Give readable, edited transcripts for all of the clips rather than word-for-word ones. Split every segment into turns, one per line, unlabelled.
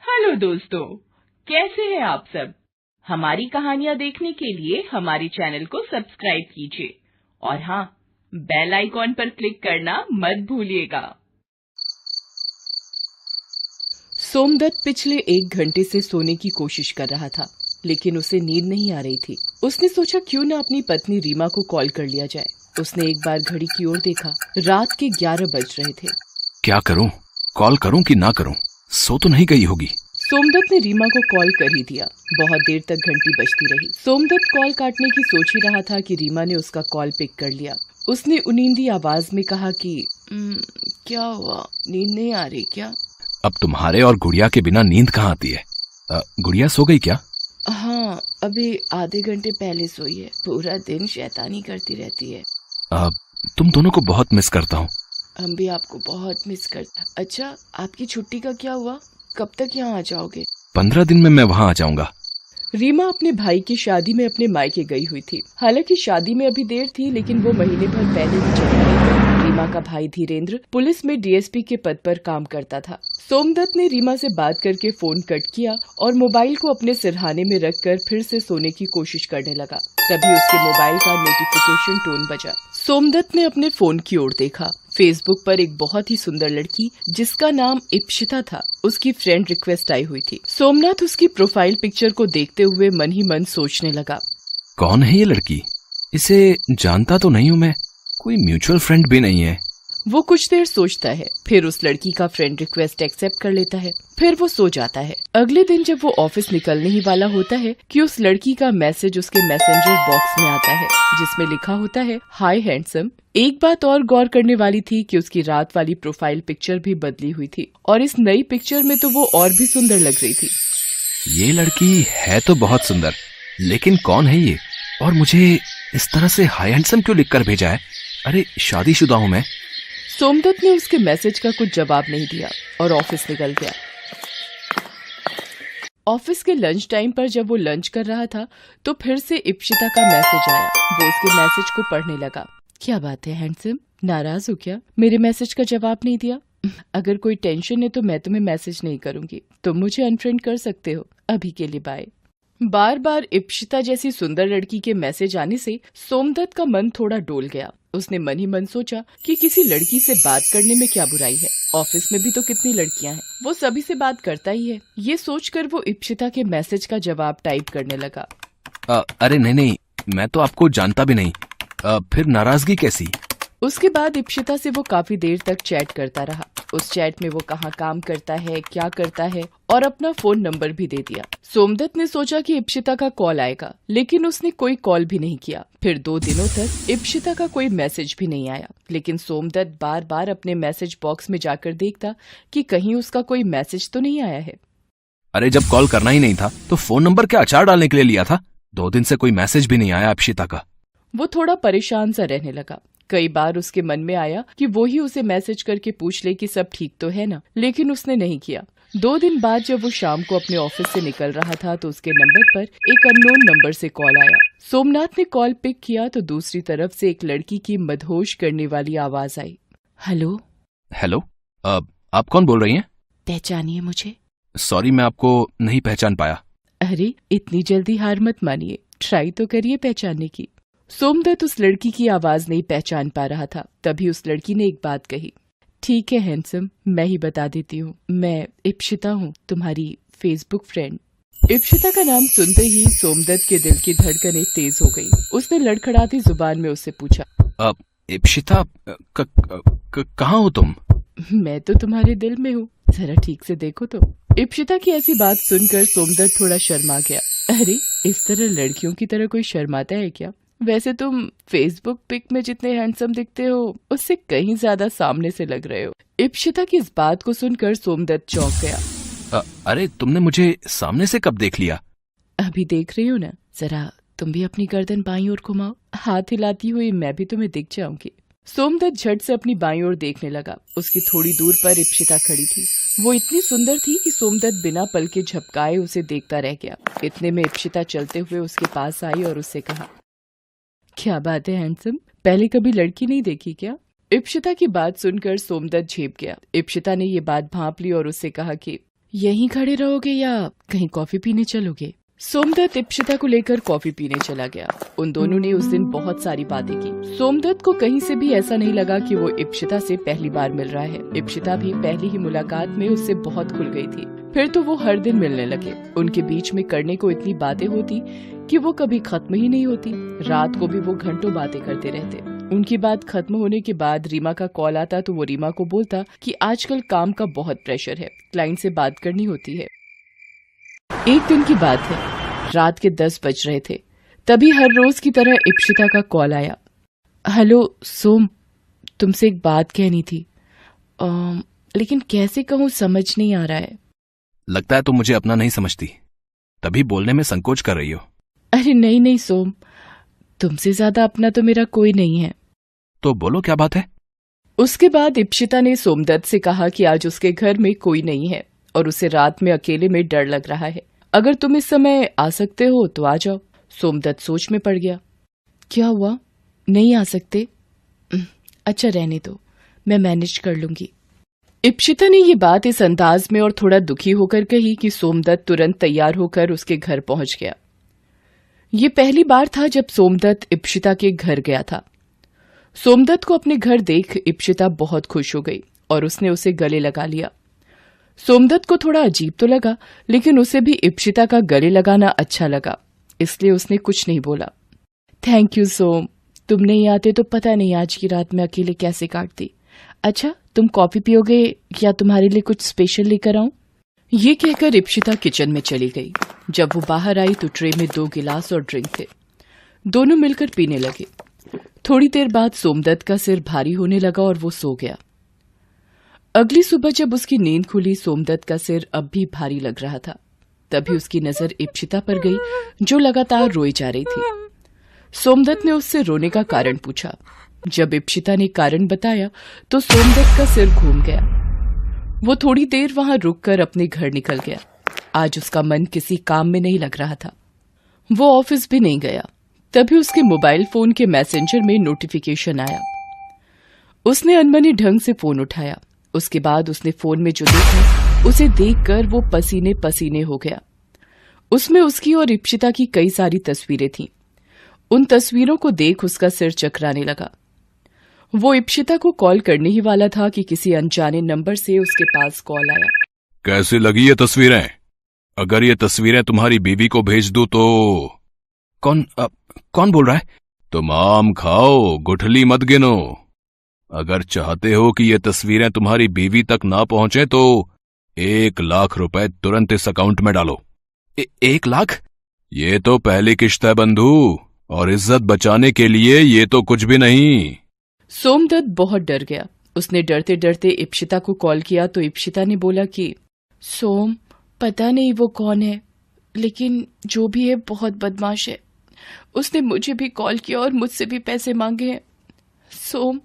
Hello दोस्तों, कैसे हैं आप सब। हमारी कहानियाँ देखने के लिए हमारे चैनल को सब्सक्राइब कीजिए और हाँ, बेल आइकॉन पर क्लिक करना मत भूलिएगा। सोमदत्त पिछले 1 घंटे से सोने की कोशिश कर रहा था, लेकिन उसे नींद नहीं आ रही थी। उसने सोचा क्यों न अपनी पत्नी रीमा को कॉल कर लिया जाए। उसने एक बार घड़ी की ओर देखा। रात के 11 बज रहे थे।
क्या करूं? कॉल करूं कि ना करूं? सो तो नहीं गई होगी।
सोमदत्त ने रीमा को कॉल कर ही दिया। बहुत देर तक घंटी बजती रही। सोमदत्त कॉल काटने की सोच ही रहा था कि रीमा ने उसका कॉल पिक कर लिया। उसने उनींदी आवाज में कहा कि क्या हुआ, नींद नहीं आ रही क्या?
अब तुम्हारे और गुड़िया के बिना नींद कहाँ आती है? गुड़िया सो गई क्या?
हाँ, अभी आधे घंटे पहले सोई है। पूरा दिन शैतानी करती रहती है।
तुम दोनों को बहुत मिस करता हूँ।
हम भी आपको बहुत मिस करते। अच्छा, आपकी छुट्टी का क्या हुआ? कब तक यहाँ आ जाओगे?
15 दिन में मैं वहाँ आ जाऊंगा।
रीमा अपने भाई की शादी में अपने मायके गई हुई थी। हालांकि शादी में अभी देर थी, लेकिन वो महीने भर पहले ही चली गई थी। रीमा का भाई धीरेन्द्र पुलिस में डीएसपी के पद पर काम करता था। सोमदत्त ने रीमा से बात करके फोन कट किया और मोबाइल को अपने सिरहाने में रखकर फिर से सोने की कोशिश करने लगा। तभी उसके मोबाइल का नोटिफिकेशन टोन बजा। सोमदत्त ने अपने फोन की ओर देखा। फेसबुक पर एक बहुत ही सुंदर लड़की जिसका नाम इप्शिता था, उसकी फ्रेंड रिक्वेस्ट आई हुई थी। सोमनाथ उसकी प्रोफाइल पिक्चर को देखते हुए मन ही मन सोचने लगा,
कौन है ये लड़की? इसे जानता तो नहीं हूँ मैं। कोई म्यूचुअल फ्रेंड भी नहीं है।
वो कुछ देर सोचता है, फिर उस लड़की का फ्रेंड रिक्वेस्ट एक्सेप्ट कर लेता है। फिर वो सो जाता है। अगले दिन जब वो ऑफिस निकलने ही वाला होता है कि उस लड़की का मैसेज उसके मैसेंजर बॉक्स में आता है, जिसमें लिखा होता है, हाय हैंडसम। एक बात और गौर करने वाली थी कि उसकी रात वाली प्रोफाइल पिक्चर भी बदली हुई थी और इस नई पिक्चर में तो वो और भी सुंदर लग रही थी।
ये लड़की है तो बहुत सुंदर, लेकिन कौन है ये? और मुझे इस तरह से हाय हैंडसम क्यों लिखकर भेजा है? अरे शादीशुदा हूँ मैं।
सोमदत्त ने उसके मैसेज का कुछ जवाब नहीं दिया और ऑफिस निकल गया। ऑफिस के लंच टाइम पर जब वो लंच कर रहा था तो फिर से इप्शिता का मैसेज आया। वो उसके मैसेज को पढ़ने लगा। क्या बात है हैंडसम, नाराज हो क्या? मेरे मैसेज का जवाब नहीं दिया? अगर कोई टेंशन है तो मैं तुम्हें मैसेज नहीं करूंगी। तुम मुझे अनफ्रेंड कर सकते हो। अभी के लिए बाय। बार बार इप्शिता जैसी सुंदर लड़की के मैसेज आने से सोमदत्त का मन थोड़ा डोल गया। उसने मन ही मन सोचा कि किसी लड़की से बात करने में क्या बुराई है। ऑफिस में भी तो कितनी लड़कियां हैं, वो सभी से बात करता ही है। ये सोचकर वो इप्शिता के मैसेज का जवाब टाइप करने लगा।
अरे नहीं, मैं तो आपको जानता भी नहीं। फिर नाराजगी कैसी?
उसके बाद इप्शिता से वो काफी देर तक चैट करता रहा। उस चैट में वो कहाँ काम करता है, क्या करता है और अपना फोन नंबर भी दे दिया। सोमदत्त ने सोचा कि इप्शिता का कॉल आएगा, लेकिन उसने कोई कॉल भी नहीं किया। फिर 2 दिनों तक इप्शिता का कोई मैसेज भी नहीं आया, लेकिन सोमदत्त बार बार अपने मैसेज बॉक्स में जाकर देखता कि कहीं उसका कोई मैसेज तो नहीं आया है।
अरे जब कॉल करना ही नहीं था तो फोन नंबर क्या अचार डालने के लिए लिया था? 2 दिन से कोई मैसेज भी नहीं आया इप्शिता का।
वो थोड़ा परेशान सा रहने लगा। कई बार उसके मन में आया कि वो ही उसे मैसेज करके पूछ ले कि सब ठीक तो है ना, लेकिन उसने नहीं किया। 2 दिन बाद जब वो शाम को अपने ऑफिस से निकल रहा था तो उसके नंबर पर एक अननोन नंबर से कॉल आया। सोमनाथ ने कॉल पिक किया तो दूसरी तरफ से एक लड़की की मदहोश करने वाली आवाज आई। हेलो।
हेलो, आप कौन बोल रही हैं?
पहचानिए मुझे।
सॉरी, मैं आपको नहीं पहचान पाया।
अरे इतनी जल्दी हार मत मानिए, ट्राई तो करिए पहचानने की। सोमदत्त उस लड़की की आवाज नहीं पहचान पा रहा था। तभी उस लड़की ने एक बात कही। ठीक है हैंडसम, मैं ही बता देती हूँ, मैं इप्शिता हूँ, तुम्हारी फेसबुक फ्रेंड। इप्शिता का नाम सुनते ही सोमदत्त के दिल की धड़कनें तेज हो गई। उसने लड़खड़ाती जुबान में उससे पूछा,
इप्शिता, कहाँ हो तुम?
मैं तो तुम्हारे दिल में हूँ, जरा ठीक से देखो तो। इप्शिता की ऐसी बात सुनकर सोमदत्त थोड़ा शर्मा गया। अरे इस तरह लड़कियों की तरह कोई शर्माता है क्या? वैसे तुम फेसबुक पिक में जितने हैंडसम दिखते हो उससे कहीं ज्यादा सामने से लग रहे हो। इप्शिता की इस बात को सुनकर सोमदत्त चौंक गया।
अरे तुमने मुझे सामने से कब देख लिया?
अभी देख रही हूँ ना, जरा तुम भी अपनी गर्दन बाईं ओर घुमाओ, हाथ हिलाती हुई मैं भी तुम्हें दिख जाऊंगी। सोमदत्त झट से अपनी बाईं ओर देखने लगा। उसकी थोड़ी दूर पर इप्शिता खड़ी थी। वो इतनी सुंदर थी कि सोमदत्त बिना पलके झपकाए उसे देखता रह गया। इतने में इप्शिता चलते हुए उसके पास आई और उससे कहा, क्या बात है हैंडसम, पहले कभी लड़की नहीं देखी क्या? इप्शिता की बात सुनकर सोमदत्त झेप गया। इप्शिता ने ये बात भांप ली और उससे कहा कि यहीं खड़े रहोगे या कहीं कॉफी पीने चलोगे? सोमदत्त इप्शिता को लेकर कॉफी पीने चला गया। उन दोनों ने उस दिन बहुत सारी बातें की। सोमदत्त को कहीं से भी ऐसा नहीं लगा कि वो इप्शिता से पहली बार मिल रहा है। इप्शिता भी पहली ही मुलाकात में उससे बहुत खुल गई थी। फिर तो वो हर दिन मिलने लगे। उनके बीच में करने को इतनी बातें होती कि वो कभी खत्म ही नहीं होती। रात को भी वो घंटों बातें करते रहते। उनकी बात खत्म होने के बाद रीमा का कॉल आता तो वो रीमा को बोलता कि आजकल काम का बहुत प्रेशर है, क्लाइंट से बात करनी होती है। एक दिन की बात है, रात के 10 बज रहे थे। तभी हर रोज की तरह इप्शिता का कॉल आया। हेलो सोम, तुमसे एक बात कहनी थी, लेकिन कैसे कहूँ समझ नहीं आ रहा है।
लगता है तुम मुझे अपना नहीं समझती, तभी बोलने में संकोच कर रही हो।
अरे नहीं नहीं सोम, तुमसे ज्यादा अपना तो मेरा कोई नहीं है।
तो बोलो क्या बात है।
उसके बाद इप्शिता ने सोमदत्त से कहा कि आज उसके घर में कोई नहीं है और उसे रात में अकेले में डर लग रहा है। अगर तुम इस समय आ सकते हो तो आ जाओ। सोमदत्त सोच में पड़ गया। क्या हुआ, नहीं आ सकते? अच्छा रहने दो, मैं मैनेज कर लूंगी। इप्शिता ने ये बात इस अंदाज में और थोड़ा दुखी होकर कही कि सोमदत्त तुरंत तैयार होकर उसके घर पहुंच गया। ये पहली बार था जब सोमदत्त इप्शिता के घर गया था। सोमदत्त को अपने घर देख इप्शिता बहुत खुश हो गई और उसने उसे गले लगा लिया। सोमदत्त को थोड़ा अजीब तो लगा, लेकिन उसे भी इप्शिता का गले लगाना अच्छा लगा, इसलिए उसने कुछ नहीं बोला। थैंक यू सोम, तुम नहीं आते तो पता नहीं आज की रात में अकेले कैसे काटती। अच्छा, तुम कॉफी पियोगे या तुम्हारे लिए कुछ स्पेशल लेकर आऊं? ये कहकर इप्शिता किचन में चली गई। जब वो बाहर आई तो ट्रे में 2 गिलास और ड्रिंक थे। दोनों मिलकर पीने लगे। थोड़ी देर बाद सोमदत्त का सिर भारी होने लगा और वो सो गया। अगली सुबह जब उसकी नींद खुली, सोमदत्त का सिर अब भी भारी लग रहा था। तभी उसकी नजर इप्शिता पर गई, जो लगातार रोई जा रही थी। सोमदत्त ने उससे रोने का कारण पूछा। जब इप्शिता ने कारण बताया तो सोमदत्त का सिर घूम गया। वो थोड़ी देर वहां रुककर अपने घर निकल गया। आज उसका मन किसी काम में नहीं लग रहा था। वो ऑफिस भी नहीं गया। तभी उसके मोबाइल फोन के मैसेंजर में नोटिफिकेशन आया। उसने अनमनी ढंग से फोन उठाया। उसके बाद उसने फोन में जो देखा उसे देखकर वो पसीने पसीने हो गया। उसमें उसकी और इप्शिता की कई सारी तस्वीरें थीं। उन तस्वीरों को देख उसका सिर चकराने लगा। वो इप्शिता को कॉल करने ही वाला था कि किसी अनजाने नंबर से उसके पास कॉल आया।
कैसी लगी ये तस्वीरें? अगर ये तस्वीरें तुम्हारी बीवी को भेज दूं तो? कौन बोल रहा है? तुम आम खाओ, गुठली मत गिनो। अगर चाहते हो कि ये तस्वीरें तुम्हारी बीवी तक ना पहुंचे तो 1 लाख रुपए तुरंत इस अकाउंट में डालो। 1 लाख? ये तो पहली किश्त है बंधु, और इज्जत बचाने के लिए ये तो कुछ भी नहीं।
सोमदत्त बहुत डर गया। उसने डरते डरते इप्शिता को कॉल किया तो इप्शिता ने बोला कि सोम, पता नहीं वो कौन है, लेकिन जो भी है बहुत बदमाश है। उसने मुझे भी कॉल किया और मुझसे भी पैसे मांगे हैं। सोम,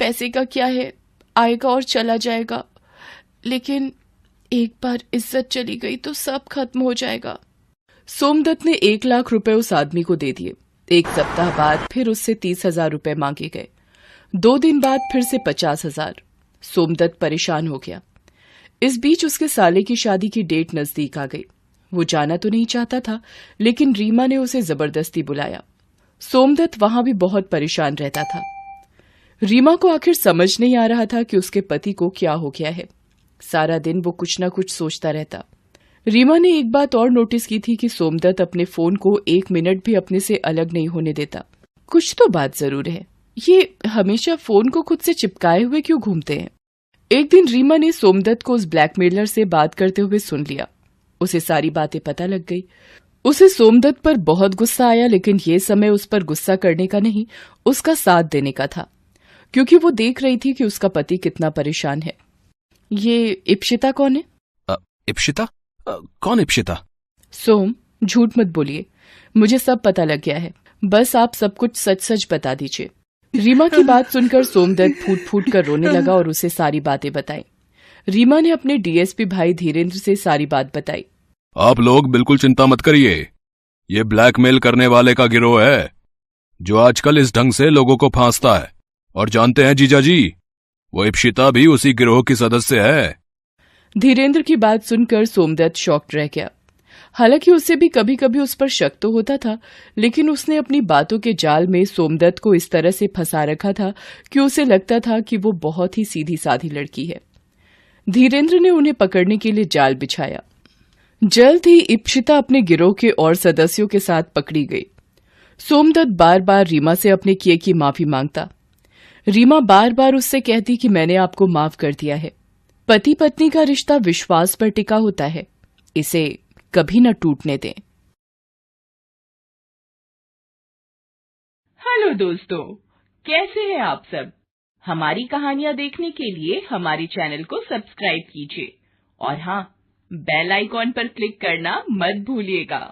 पैसे का क्या है, आएगा और चला जाएगा, लेकिन एक बार इज्जत चली गई तो सब खत्म हो जाएगा। सोमदत्त ने 1 लाख रुपए उस आदमी को दे दिए। 1 सप्ताह बाद फिर उससे 30,000 रुपए मांगे गए। 2 दिन बाद फिर से 50,000। सोमदत्त परेशान हो गया। इस बीच उसके साले की शादी की डेट नजदीक आ गई। वो जाना तो नहीं चाहता था, लेकिन रीमा ने उसे जबरदस्ती बुलाया। सोमदत्त वहां भी बहुत परेशान रहता था। रीमा को आखिर समझ नहीं आ रहा था कि उसके पति को क्या हो गया है। सारा दिन वो कुछ न कुछ सोचता रहता। रीमा ने एक बात और नोटिस की थी कि सोमदत्त अपने फोन को 1 मिनट भी अपने से अलग नहीं होने देता। कुछ तो बात जरूर है, ये हमेशा फोन को खुद से चिपकाए हुए क्यों घूमते हैं। एक दिन रीमा ने सोमदत्त को उस ब्लैकमेलर से बात करते हुए सुन लिया। उसे सारी बातें पता लग गई। उसे सोमदत्त पर बहुत गुस्सा आया, लेकिन ये समय उस पर गुस्सा करने का नहीं, उसका साथ देने का था, क्योंकि वो देख रही थी कि उसका पति कितना परेशान है। ये इप्शिता कौन है?
इप्शिता? कौन इप्शिता?
सोम, झूठ मत बोलिए, मुझे सब पता लग गया है। बस आप सब कुछ सच सच बता दीजिए। रीमा की बात सुनकर सोमदत्त फूट फूट कर रोने लगा और उसे सारी बातें बताई। रीमा ने अपने डीएसपी भाई धीरेन्द्र से सारी बात बताई।
आप लोग बिल्कुल चिंता मत करिए, ये ब्लैकमेल करने वाले का गिरोह है जो आजकल इस ढंग से लोगों को फांसता है। और जानते हैं जीजा जी, वो इप्शिता भी उसी गिरोह की सदस्य है।
धीरेन्द्र की बात सुनकर सोमदत्त शॉक्ड रह गया। हालांकि उसे भी कभी कभी उस पर शक तो होता था, लेकिन उसने अपनी बातों के जाल में सोमदत्त को इस तरह से फंसा रखा था कि उसे लगता था कि वो बहुत ही सीधी साधी लड़की है। धीरेन्द्र ने उन्हें पकड़ने के लिए जाल बिछाया। जल्द ही इप्शिता अपने गिरोह के और सदस्यों के साथ पकड़ी गई। सोमदत्त बार बार रीमा से अपने किए की माफी मांगता। रीमा बार बार उससे कहती कि मैंने आपको माफ कर दिया है। पति पत्नी का रिश्ता विश्वास पर टिका होता है, इसे कभी न टूटने दें।
हेलो दोस्तों, कैसे हैं आप सब? हमारी कहानियां देखने के लिए हमारे चैनल को सब्सक्राइब कीजिए और हाँ, बेल आइकॉन पर क्लिक करना मत भूलिएगा।